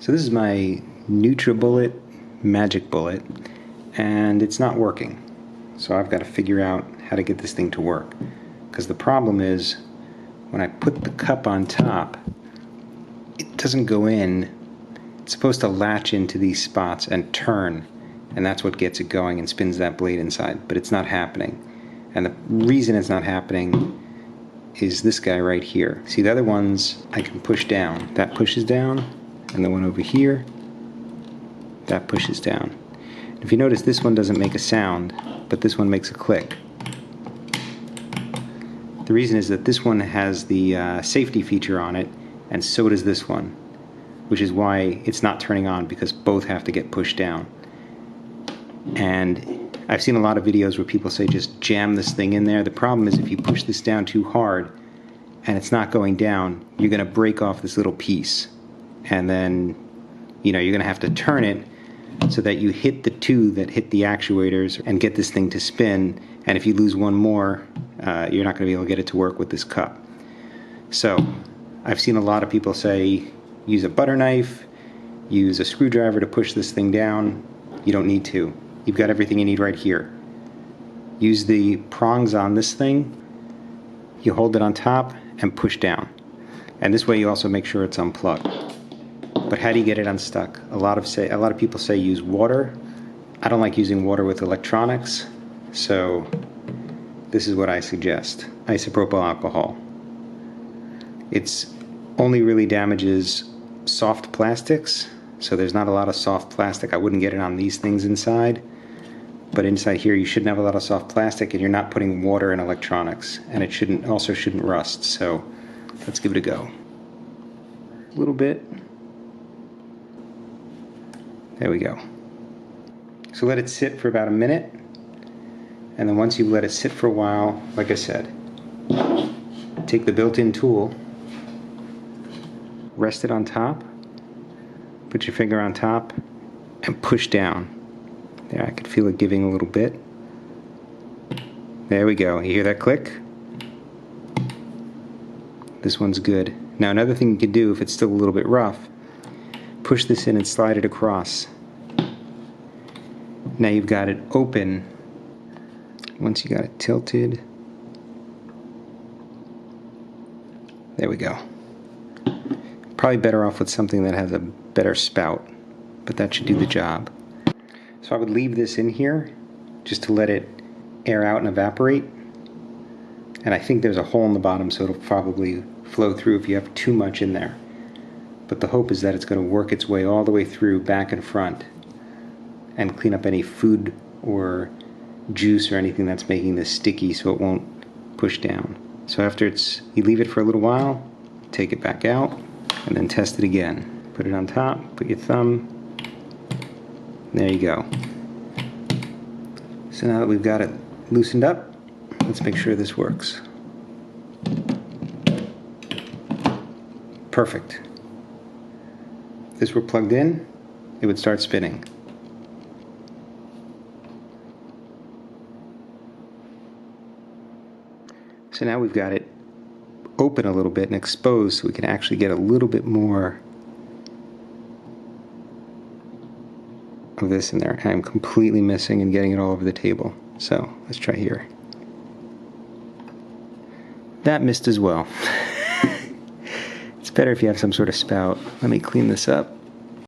So this is my Nutribullet Magic Bullet, and it's not working. So I've got to figure out how to get this thing to work. Because the problem is, when I put the cup on top, it doesn't go in. It's supposed to latch into these spots and turn, and that's what gets it going and spins that blade inside, but it's not happening. And the reason it's not happening is this guy right here. See, the other ones I can push down. That pushes down, and the one over here, that pushes down. If you notice, this one doesn't make a sound, but this one makes a click. The reason is that this one has the safety feature on it, and so does this one, which is why it's not turning on, because both have to get pushed down. And I've seen a lot of videos where people say just jam this thing in there. The problem is if you push this down too hard and it's not going down, you're going to break off this little piece. And then, you're going to have to turn it so that you hit the two that hit the actuators and get this thing to spin. And if you lose one more, you're not going to be able to get it to work with this cup. So I've seen a lot of people say use a butter knife, use a screwdriver to push this thing down. You don't need to. You've got everything you need right here. Use the prongs on this thing. You hold it on top and push down. And this way you also make sure it's unplugged. But how do you get it unstuck? A lot of people say use water. I don't like using water with electronics, so this is what I suggest. Isopropyl alcohol. It's only really damages soft plastics, so there's not a lot of soft plastic. I wouldn't get it on these things inside. But inside here you shouldn't have a lot of soft plastic, and you're not putting water in electronics, and it shouldn't rust. So let's give it a go. A little bit. There we go. So let it sit for about a minute, and then once you've let it sit for a while, like I said, take the built-in tool, rest it on top, put your finger on top, and push down. There, I could feel it giving a little bit. There we go. You hear that click? This one's good. Now another thing you can do, if it's still a little bit rough, push this in and slide it across. Now you've got it open. Once you got it tilted, there we go. Probably better off with something that has a better spout, but that should do the job. So I would leave this in here just to let it air out and evaporate. And I think there's a hole in the bottom, so it'll probably flow through if you have too much in there. But the hope is that it's going to work its way all the way through, back and front, and clean up any food or juice or anything that's making this sticky so it won't push down. So after you leave it for a little while, take it back out, and then test it again. Put it on top, put your thumb. There you go. So now that we've got it loosened up, let's make sure this works. Perfect. If this were plugged in, it would start spinning. So now we've got it open a little bit and exposed, so we can actually get a little bit more of this in there. I'm completely missing and getting it all over the table. So let's try here. That missed as well. It's better if you have some sort of spout. Let me clean this up.